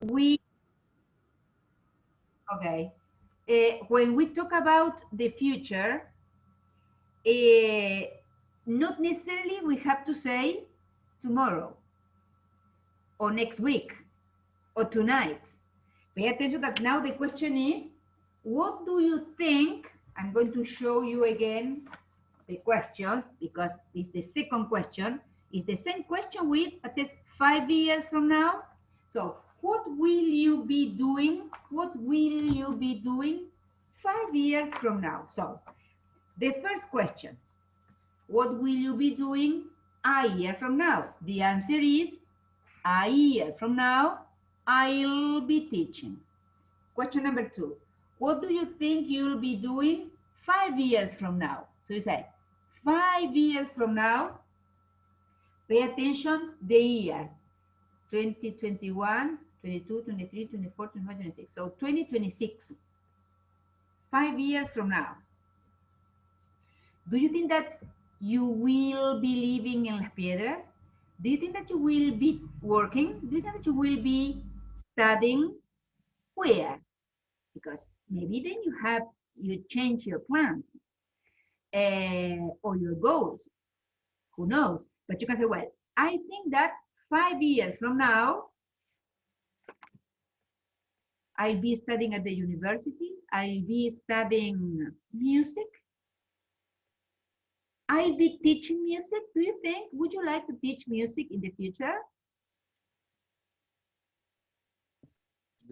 we, okay, when we talk about the future, not necessarily we have to say tomorrow or next week or tonight. Pay attention that now the question is, what do you think? I'm going to show you again the questions because it's the second question. It's the same question with, I said, 5 years from now. So what will you be doing? What will you be doing 5 years from now? So the first question, what will you be doing a year from now? The answer is, a year from now, I'll be teaching. Question number two, what do you think you'll be doing 5 years from now? So you say, 5 years from now, pay attention, the year, 2021, 22, 23, 24, 25, 26. So 2026, 5 years from now. Do you think that you will be living in Las Piedras? Do you think that you will be working? Do you think that you will be studying? Where? Because maybe then you change your plans or your goals. Who knows? But you can say, well, I think that 5 years from now, I'll be studying at the university. I'll be studying music. I'll be teaching music. Do you think, would you like to teach music in the future?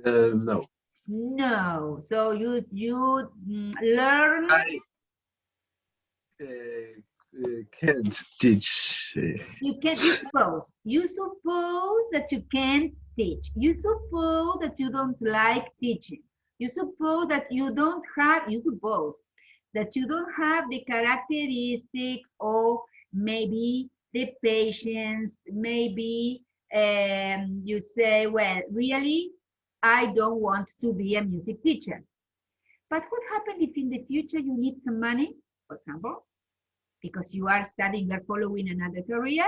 No. No. So you learn. I can't teach. You suppose that you can't teach. You suppose that you don't like teaching. You suppose that you don't have, you suppose that you don't have the characteristics or maybe the patience, maybe you say, well, really, I don't want to be a music teacher. But what happens if in the future you need some money, for example, because you are studying, you're following another career,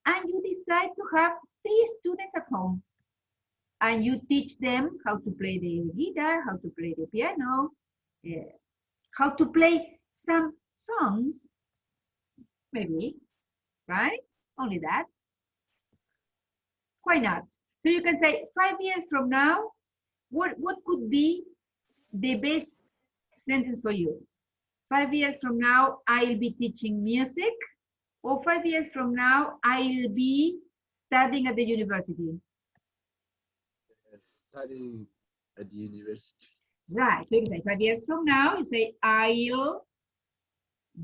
and you decide to have 3 students at home, and you teach them how to play the guitar, how to play the piano, how to play some songs, maybe, right? Only that. Why not? So you can say 5 years from now, what could be the best sentence for you? 5 years from now, I'll be teaching music, or 5 years from now, I'll be studying at the university. Studying at the university. Right. So you can say 5 years from now, you say I'll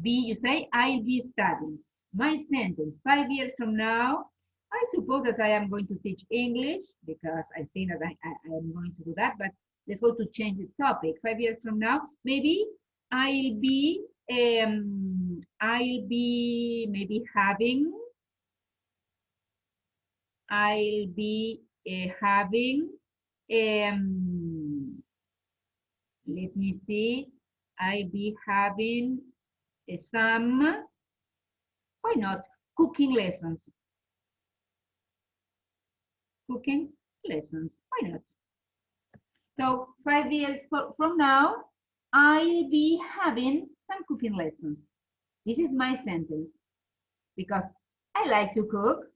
be studying. My sentence, 5 years from now, I suppose that I am going to teach English because I think that I am going to do that, but let's go to change the topic. 5 years from now, maybe I'll be maybe having let me see, I'll be having some, why not, cooking lessons. Cooking lessons, why not? So 5 years from now, I'll be having some cooking lessons. This is my sentence because I like to cook,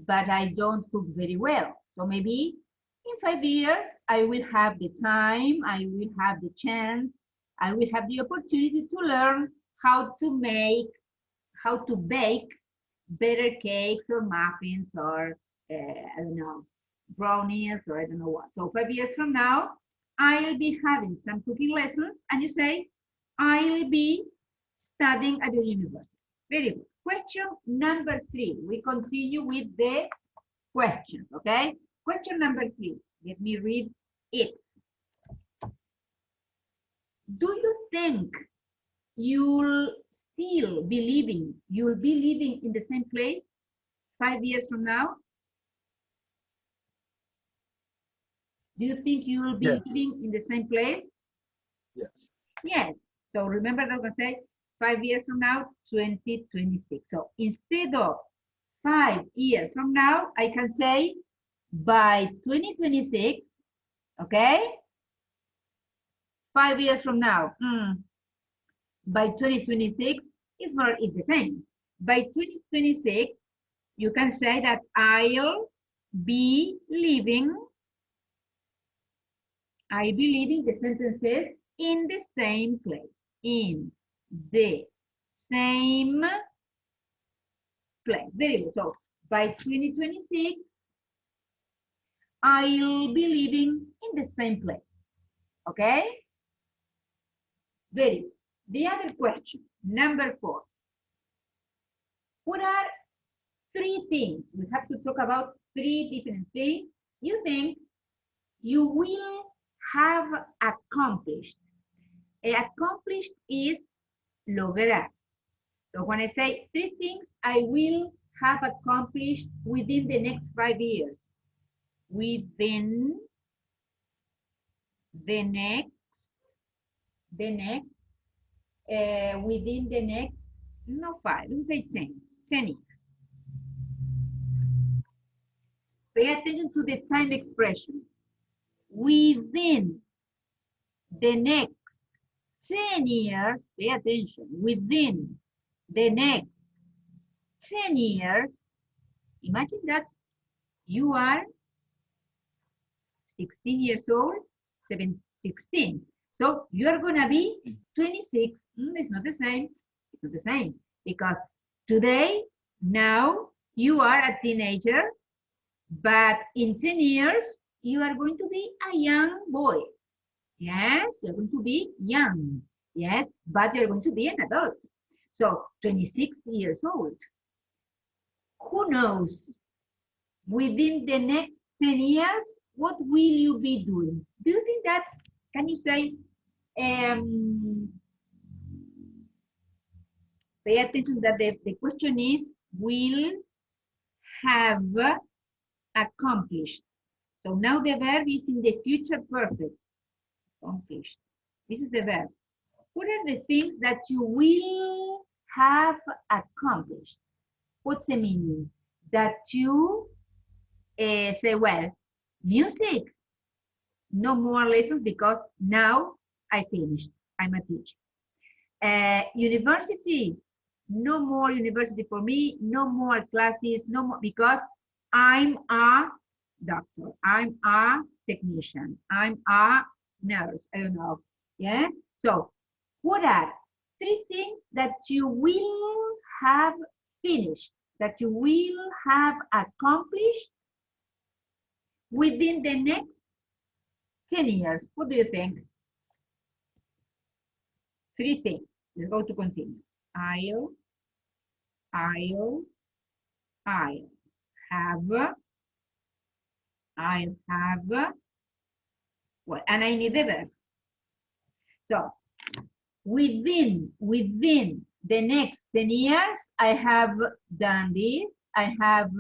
but I don't cook very well. So maybe in 5 years, I will have the time, I will have the chance, I will have the opportunity to learn how to bake better cakes or muffins or, I don't know, brownies or I don't know what. So 5 years from now, I'll be having some cooking lessons, and you say, I'll be studying at the university. Very good. Question number 3. We continue with the questions, okay? Question number 3. Let me read it. Do you think you'll be living in the same place 5 years from now? Do you think you will be living in the same place? Yes. Yes. So remember that I can say 5 years from now, 2026. So instead of 5 years from now, I can say by 2026, okay? 5 years from now, by 2026, is the same. By 2026, you can say that I'll be living the sentences in the same place. In the same place. Very good. So by 2026, I'll be living in the same place. Okay? Very good. The other question, number 4. What are 3 things? We have to talk about 3 different things you think you will have accomplished. Accomplished is lograr. So when I say 3 things I will have accomplished within the next 5 years. Within the next, no 5, let's say 10 years. Pay attention to the time expression. Within the next 10 years, pay attention, within the next 10 years, imagine that you are 16 years old, 16. So you are going to be 26. It's not the same. It's not the same. Because today, now, you are a teenager, but in 10 years, you are going to be a young boy. Yes, you're going to be young. Yes, but you're going to be an adult. So 26 years old. Who knows? Within the next 10 years, what will you be doing? Do you think that, can you say, pay attention that the question is, will have accomplished. So now the verb is in the future perfect. Accomplished. This is the verb. What are the things that you will have accomplished? What's the meaning? That you say, well, music, no more lessons because now I finished. I'm a teacher. University, no more university for me, no more classes, no more, because I'm a doctor, I'm a technician, I'm a nurse, I don't know. Yes? So, what are 3 things that you will have finished, that you will have accomplished within the next 10 years? What do you think? 3 things. Let's go to continue. I'll have, well, and I need the verb. So, within the next 10 years, I have done this, I have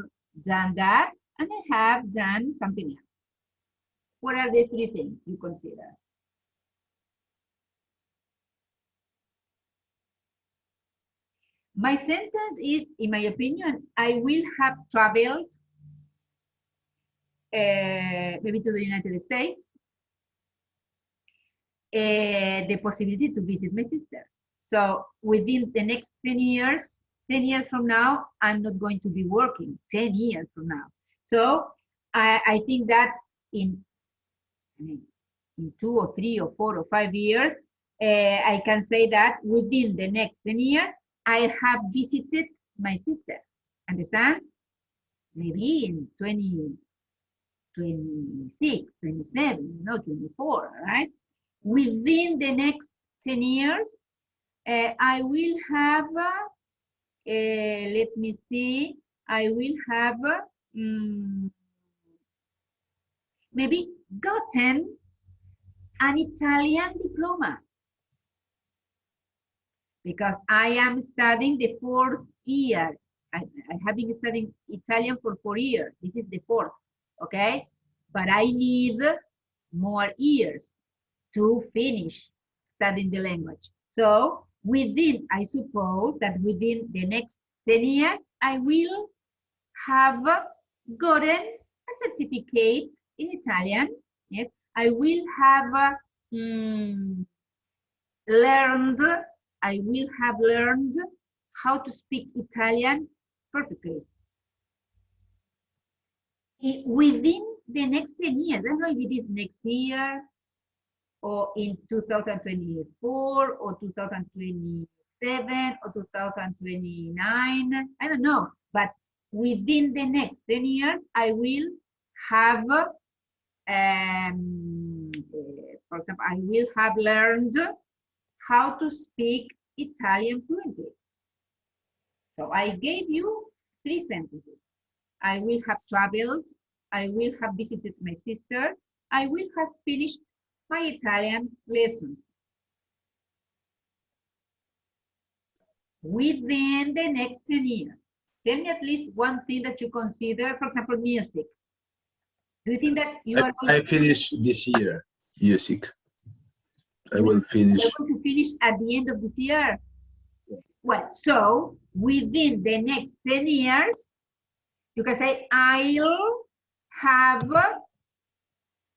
done that, and I have done something else. What are the 3 things you consider? My sentence is, in my opinion, I will have traveled maybe to the United States, the possibility to visit my sister. So within the next 10 years from now, I'm not going to be working 10 years from now. So I think that in 2 or 3 or 4 or 5 years, I can say that within the next 10 years, I have visited my sister. Understand? Maybe in 26, 27, 24, right? Within the next 10 years, I will have, let me see, I will have maybe gotten an Italian diploma. Because I am studying the 4th year. I have been studying Italian for 4 years. This is the 4th, okay? But I need more years to finish studying the language. So I suppose that within the next 10 years, I will have gotten a certificates in Italian. Yes, I will have learned, I will have learned how to speak Italian perfectly. Within the next 10 years, I don't know if it is next year or in 2024 or 2027 or 2029, I don't know, but within the next 10 years, I will have, for example, I will have learned how to speak Italian fluently. So I gave you 3 sentences. I will have traveled, I will have visited my sister, I will have finished my Italian lessons. Within the next 10 years, tell me at least one thing that you consider, for example, music. Do you think that you are going I finish this year music. I will finish. You're going to finish at the end of this year? Well, so within the next 10 years, you can say, I'll have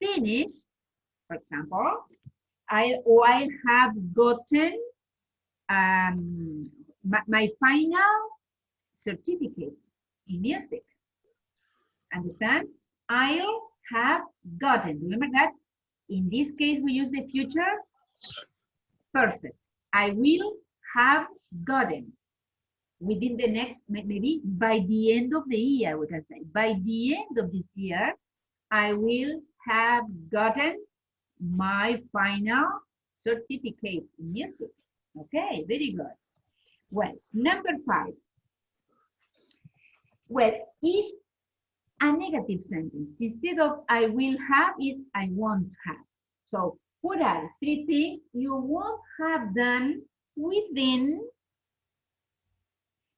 finished, for example, I have gotten my final certificate in music. Understand? I'll have gotten. Remember that? In this case, we use the future perfect. I will have gotten. Within the next, maybe by the end of the year, we can say, by the end of this year, I will have gotten my final certificate in music. Okay, very good. Well, number 5. Well, is a negative sentence. Instead of I will have, is I won't have. So what are 3 things you won't have done within,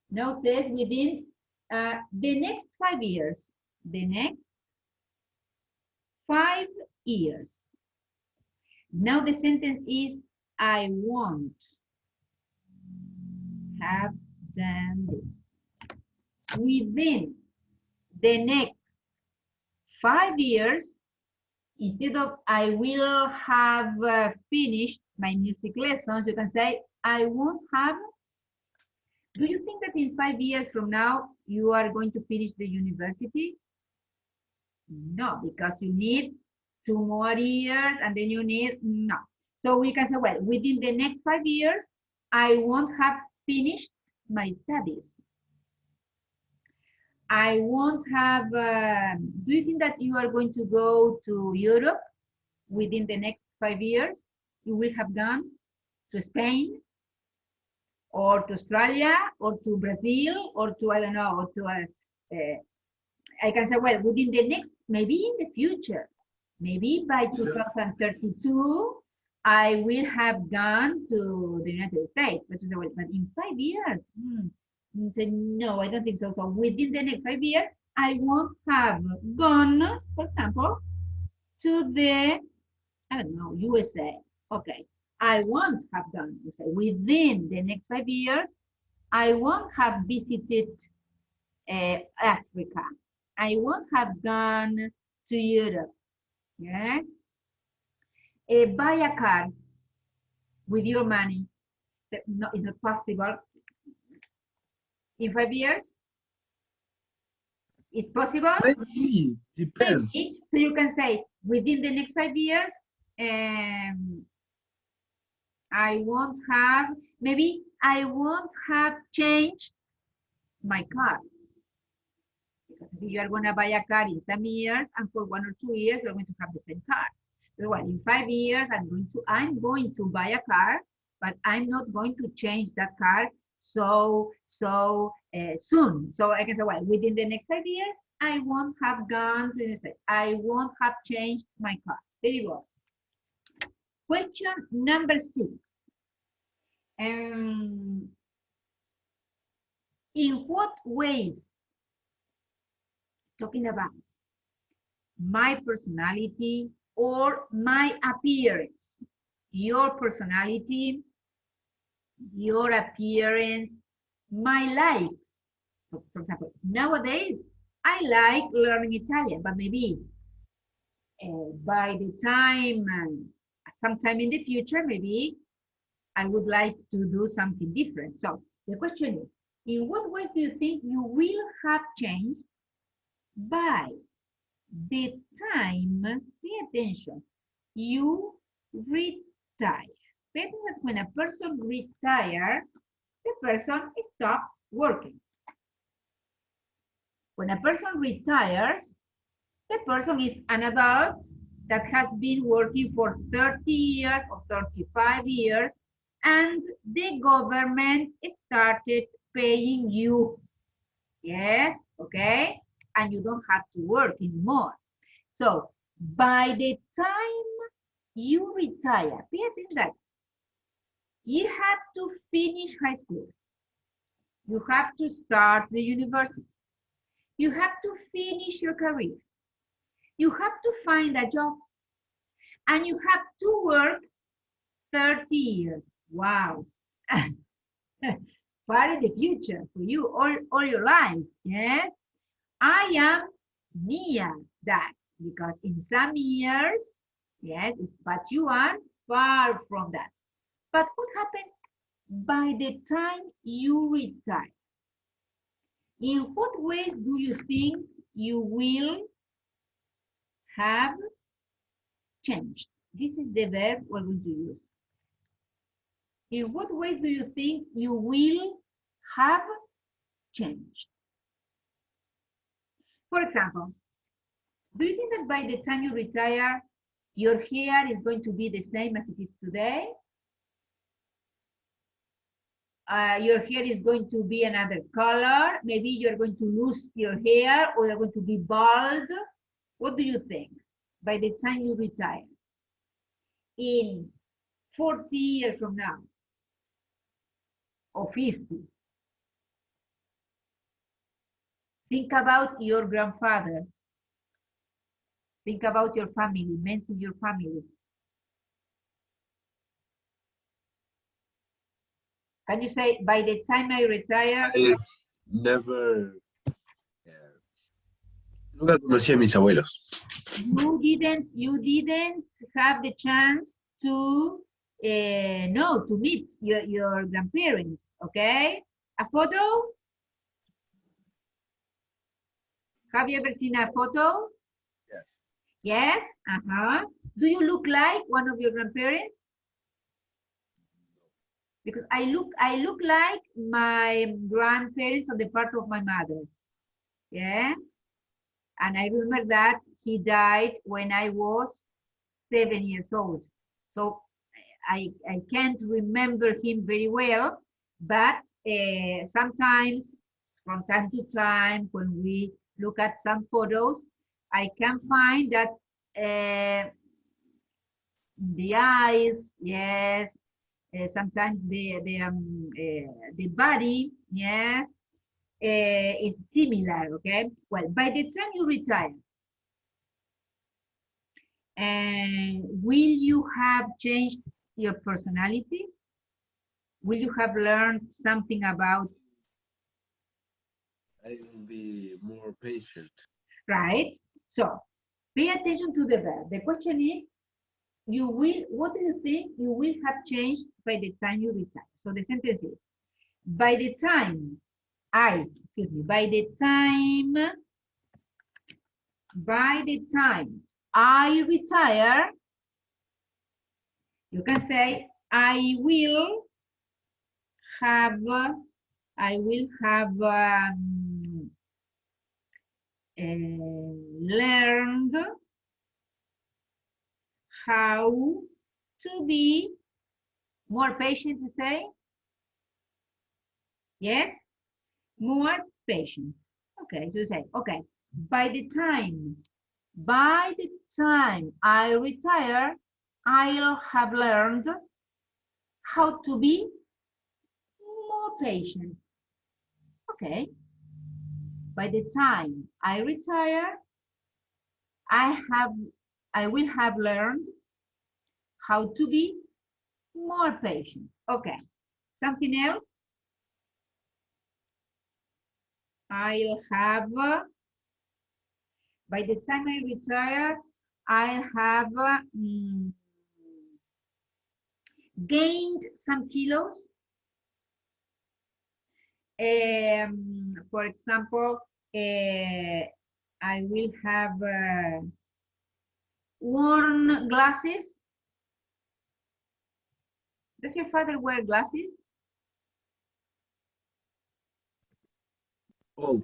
now says within the next 5 years. The next 5 years. Now the sentence is I won't have done this. Within the next 5 years, instead of I will have finished my music lessons, you can say I won't have. Do you think that in 5 years from now, you are going to finish the university? No, because you need 2 more years and then you need, no. So we can say, well, within the next 5 years, I won't have finished my studies. I won't have, do you think that you are going to go to Europe within the next 5 years? You will have gone to Spain or to Australia or to Brazil or to, I don't know, or to, I can say, well, within the next, maybe in the future, maybe by 2032, I will have gone to the United States. But in 5 years, you say, no, I don't think so. So within the next 5 years, I won't have gone, for example, to the, I don't know, USA. Okay, I won't have gone. You say, within the next 5 years, I won't have visited Africa. I won't have gone to Europe. Yeah. Buy a car with your money. No, it's not possible. In 5 years, it's possible. Maybe, depends. Maybe. So you can say within the next 5 years, I won't have. Maybe I won't have changed my car. Because if you are going to buy a car in some years, and for 1 or 2 years, you're going to have the same car. So well, in 5 years, I'm going to buy a car, but I'm not going to change that car so soon. So I can say, well, within the next 5 years, I won't have gone to the state. I won't have changed my car. There you go. Question number 6. In what ways, talking about my personality or my appearance, your personality, your appearance, my likes. For example, nowadays, I like learning Italian, but maybe by the time, sometime in the future, maybe I would like to do something different. So the question is, in what way do you think you will have changed by the time, pay attention, you retire? Pay attention that when a person retires, the person stops working. When a person retires, the person is an adult that has been working for 30 years or 35 years, and the government started paying you. Yes, okay? And you don't have to work anymore. So by the time you retire, pay attention that you have to finish high school. You have to start the university. You have to finish your career. You have to find a job. And you have to work 30 years. Wow. Far in the future for you, all your life. Yes. I am near that because in some years, yes, but you are far from that. But what happened by the time you retire? In what ways do you think you will have changed? This is the verb we're going to use. In what ways do you think you will have changed? For example, do you think that by the time you retire, your hair is going to be the same as it is today? Your hair is going to be another color. Maybe you're going to lose your hair or you're going to be bald. What do you think by the time you retire? In 40 years from now or 50? Think about your grandfather. Think about your family, mention your family. Can you say, by the time I retire? I never. Nunca conocí a mis abuelos. You didn't have the chance to to meet your grandparents, okay? A photo? Have you ever seen a photo? Yes. Yes? Uh-huh. Do you look like one of your grandparents? Because I look like my grandparents on the part of my mother. Yes? And I remember that he died when I was 7 years old. So I can't remember him very well, but sometimes, from time to time, when we look at some photos, I can find that the eyes, yes, sometimes the body, yes, is similar, okay? Well, by the time you retire, will you have changed your personality? Will you have learned something about? I will be more patient. Right? So, pay attention to the verb. The question is, what do you think you will have changed by the time you retire? So the sentence is, by the time by the time I retire, you can say, I will have learned how to be more patient, to say? Yes? More patient. Okay, so say, okay, by the time I retire, I'll have learned how to be more patient. Okay. By the time I retire, I will have learned how to be more patient. Okay. Something else? I'll have By the time I retire, I have gained some kilos. For example, I will have worn glasses. Does your father wear glasses? Oh,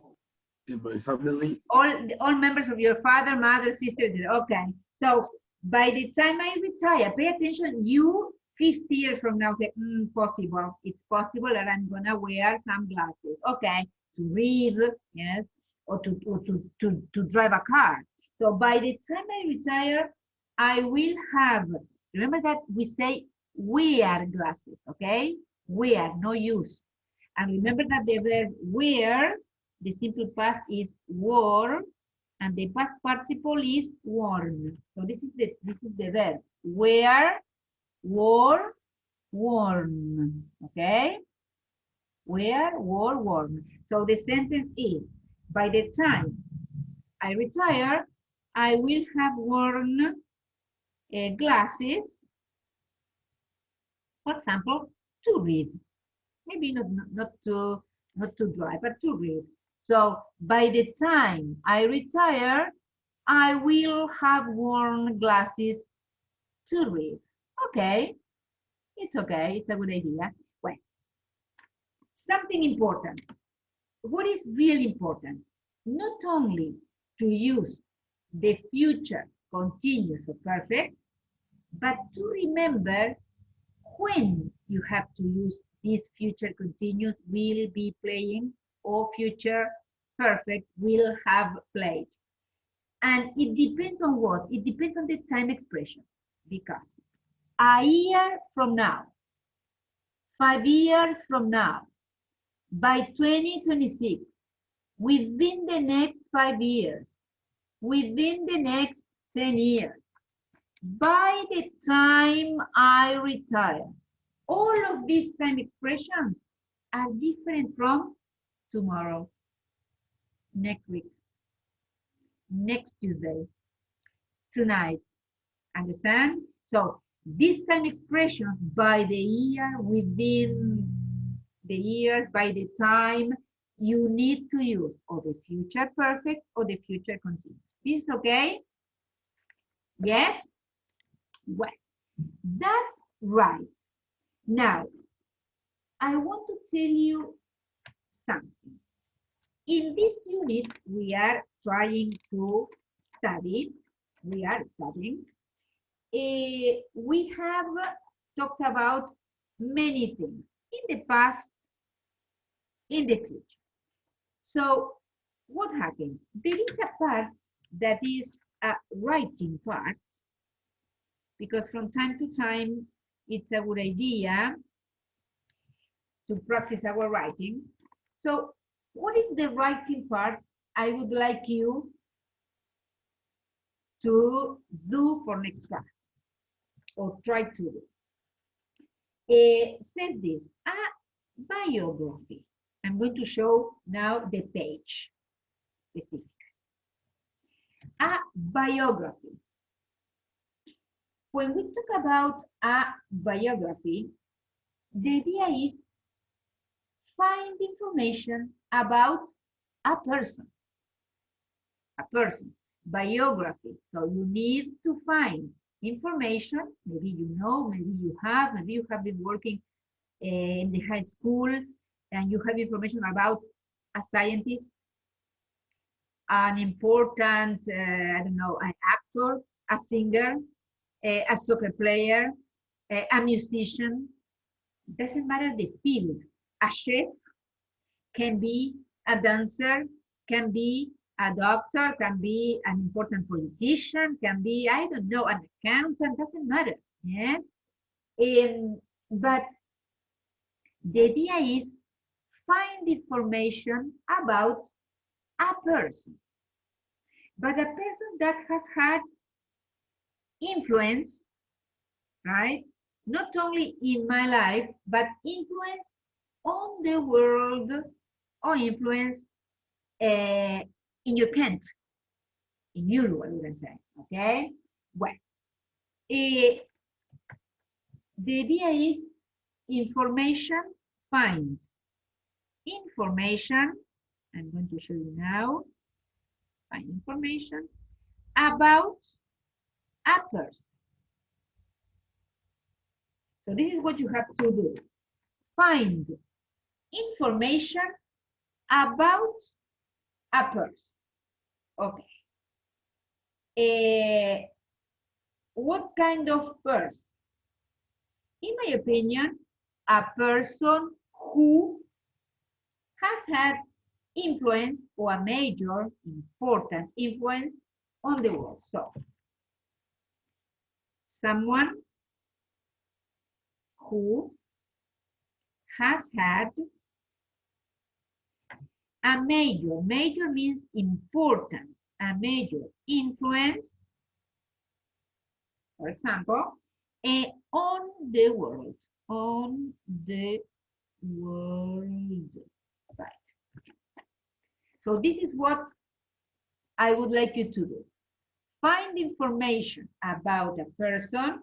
in my family, All members of your father, mother, sister. Okay. So by the time I retire, pay attention. You 50 years from now say, possible. It's possible that I'm gonna wear some glasses. Okay, to read, yes, or to drive a car. So by the time I retire, I will have. Remember that we say wear glasses. Okay, wear, no use. And remember that the verb wear, the simple past is wore, and the past participle is worn. So this is the verb wear, wore, worn. Okay? Wear, wore, worn. So the sentence is, by the time I retire, I will have worn glasses, for example, to read. Maybe not to drive, but to read. So by the time I retire, I will have worn glasses to read. Okay, it's okay, it's a good idea. Well, something important. What is really important? Not only to use the future continuous or perfect, but to remember when you have to use this future continuous will be playing or future perfect will have played. And it depends on what? It depends on the time expression. Because a year from now, 5 years from now, by 2026, within the next 5 years, within the next 10 years, by the time I retire, all of these time expressions are different from tomorrow, next week, next Tuesday, tonight. Understand? So this time expressions by the year, within the year, by the time, you need to use or the future perfect or the future continuous. This is okay? Yes? Well, that's right. Now, I want to tell you something. In this unit, we are trying to study, we are studying. We have talked about many things in the past, in the future. So what happened? There is a part that is a writing part, because from time to time, it's a good idea to practice our writing. So what is the writing part I would like you to do for next class, or try to do? Says this, a biography. I'm going to show now the page specific. A biography. When we talk about a biography, the idea is find information about a person. A person. Biography. So you need to find information. Maybe you know, maybe you have been working in the high school and you have information about a scientist, an important, I don't know, an actor, a singer, a soccer player, a musician. Doesn't matter the field. A chef can be a dancer, can be a doctor, can be an important politician, can be, I don't know, an accountant, doesn't matter, yes? But the idea is find information about a person, but a person that has had influence, right? Not only in my life, but influence on the world, or influence in your country. in usual, we can say, okay? Well, the idea is information find. Information, I'm going to show you now, find information about a person. So this is what you have to do. Find information about a person. Okay. What kind of person? In my opinion, a person who has had influence or a major important influence on the world. So, someone who has had a major means important, a major influence, for example, on the world, right? So this is what I would like you to do. Find information about a person.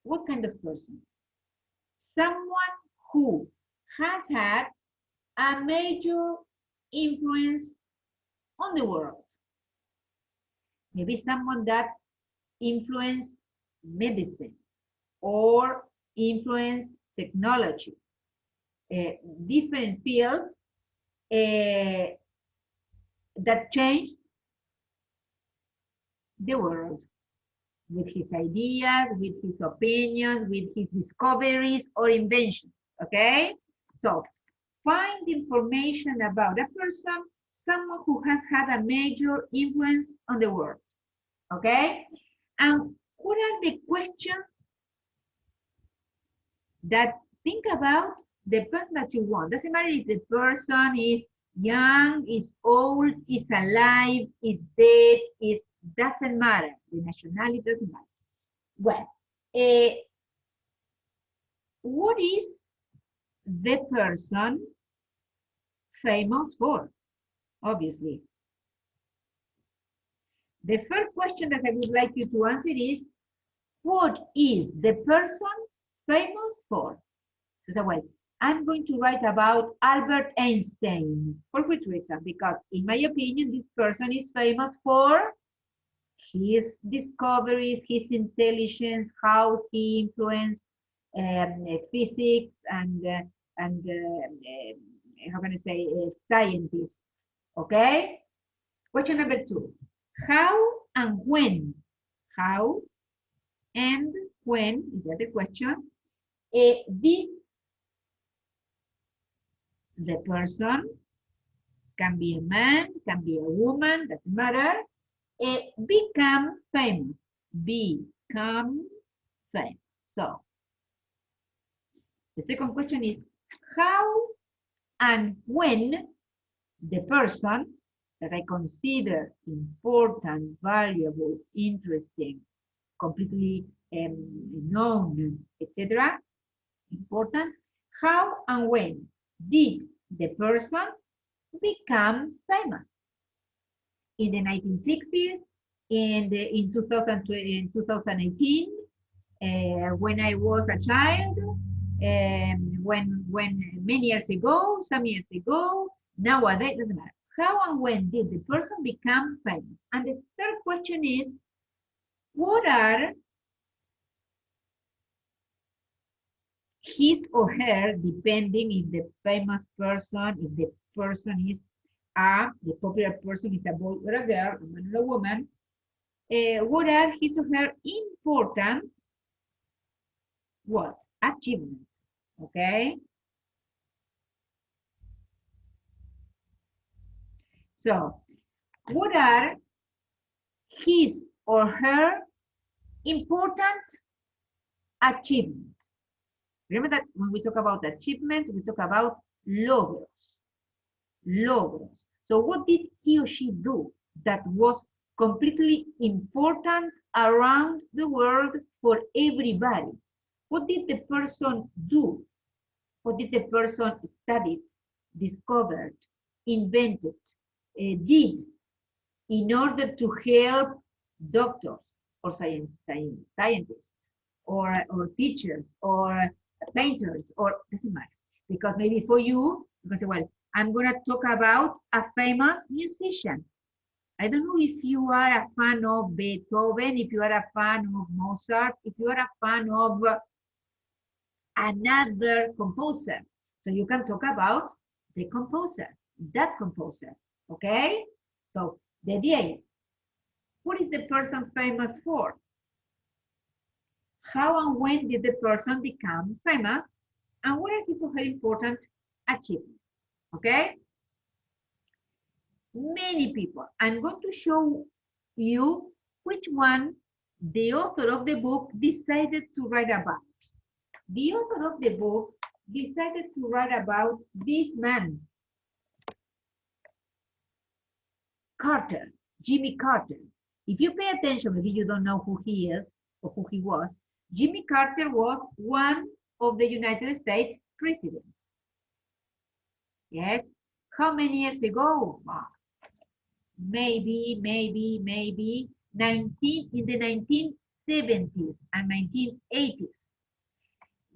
What kind of person? Someone who has had a major influence on the world. Maybe someone that influenced medicine or influenced technology, different fields that changed the world with his ideas, with his opinions, with his discoveries or inventions, okay? So find information about a person, someone who has had a major influence on the world, okay? And what are the questions that think about the person that you want? Doesn't matter if the person is young, is old, is alive, is dead, doesn't matter. The nationality doesn't matter. Well, what is the person famous for? Obviously. The first question that I would like you to answer is, what is the person famous for? So, well, I'm going to write about Albert Einstein. For which reason? Because in my opinion, this person is famous for his discoveries, his intelligence, how he influenced physics and how can I say, scientists. Okay? Question number 2. How and when? How and when, is that the question? Did the person, can be a man, can be a woman, doesn't matter, become famous? Become famous. So, the second question is, how and when the person that I consider important, valuable, interesting, completely known, etc., important, how and when did the person become famous? In the 1960s, in 2018, when I was a child, when many years ago, some years ago, nowadays, doesn't matter. How and when did the person become famous? And the third question is, what are his or her, depending if the famous person, if the person is the popular person is a boy or a girl, a man or a woman, what are his or her important, what? Achievements, okay? So, what are his or her important achievements? Remember that when we talk about achievement, we talk about logros. Logros. So what did he or she do that was completely important around the world for everybody? What did the person do? What did the person study, discovered, invented, did in order to help doctors or scientists or teachers or painters, or doesn't matter. Because maybe for you, because, well, I'm going to talk about a famous musician. I don't know if you are a fan of Beethoven, if you are a fan of Mozart, if you are a fan of another composer. So you can talk about the composer, that composer, okay? So the idea is, what is the person famous for? How and when did the person become famous? And what are his very important achievements, okay? Many people. I'm going to show you which one the author of the book decided to write about. The author of the book decided to write about this man, Carter, Jimmy Carter. If you pay attention, maybe you don't know who he is or who he was. Jimmy Carter was one of the United States presidents. Yes. How many years ago? Maybe 19 in the 1970s and 1980s.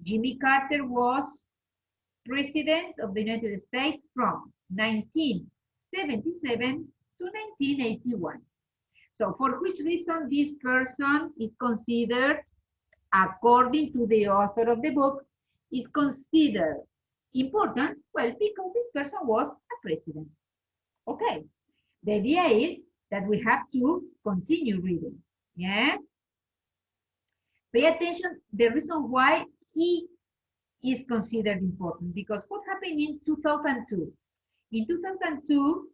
Jimmy Carter was president of the United States from 1977 to 1981. So for which reason this person is considered, according to the author of the book, is considered important? Well, because this person was a president. Okay. The idea is that we have to continue reading. Yes? Pay attention, the reason why he is considered important, because what happened in 2002? In 2002,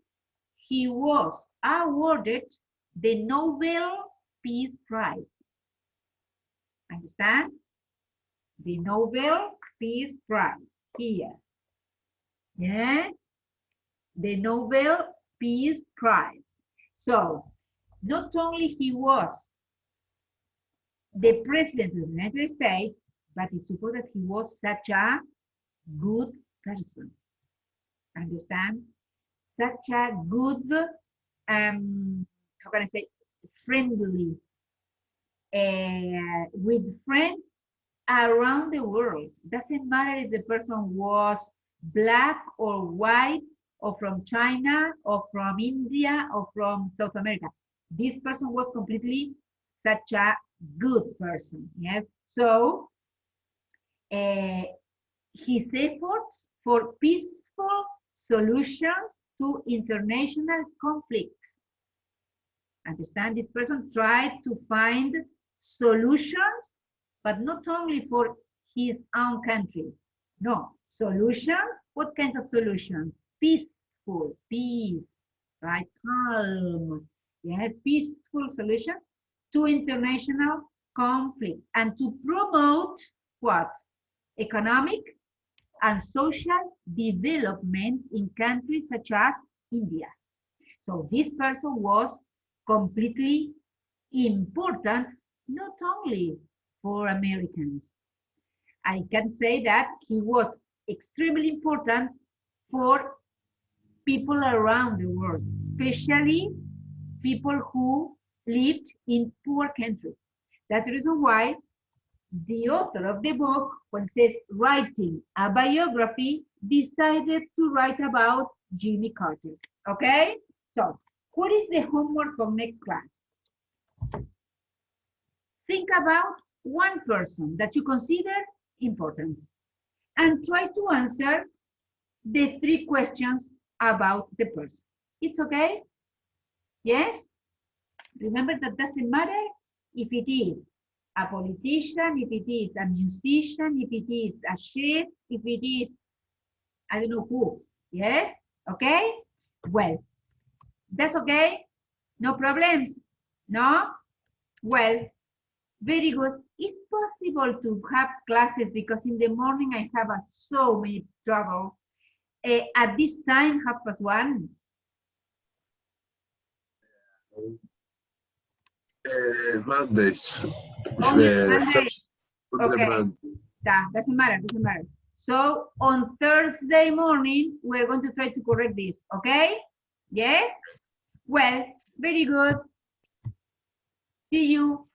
he was awarded the Nobel Peace Prize. Understand? The Nobel Peace Prize here. Yes? The Nobel Peace Prize. So, not only he was the president of the United States, but it's supposed that he was such a good person. Understand? Such a good, how can I say, friendly, with friends around the world. Doesn't matter if the person was black or white, or from China, or from India, or from South America. This person was completely such a good person, yes? So, his efforts for peaceful solutions to international conflicts. Understand? This person tried to find solutions, but not only for his own country. No, solutions. What kinds of solutions? Peaceful, peace, right? Calm. Yes, peaceful solution to international conflicts, and to promote what? Economic and social development in countries such as India. So this person was completely important, not only for Americans. I can say that he was extremely important for people around the world, especially people who lived in poor countries. That's the reason why the author of the book, when it says writing a biography, decided to write about Jimmy Carter. Okay? So, what is the homework of next class? Think about one person that you consider important and try to answer the 3 questions about the person. It's okay? Yes? Remember that doesn't matter if it is a politician, if it is a musician, if it is a chef, if it is, I don't know who. Yes? Okay? Well, that's okay? No problems? No? Well, very good. It's possible to have classes because in the morning I have so many troubles. At this time, 1:30. Mondays. Only Monday. Okay. Monday. That doesn't matter, doesn't matter. So on Thursday morning, we're going to try to correct this, okay? Yes? Well, Very good. See you.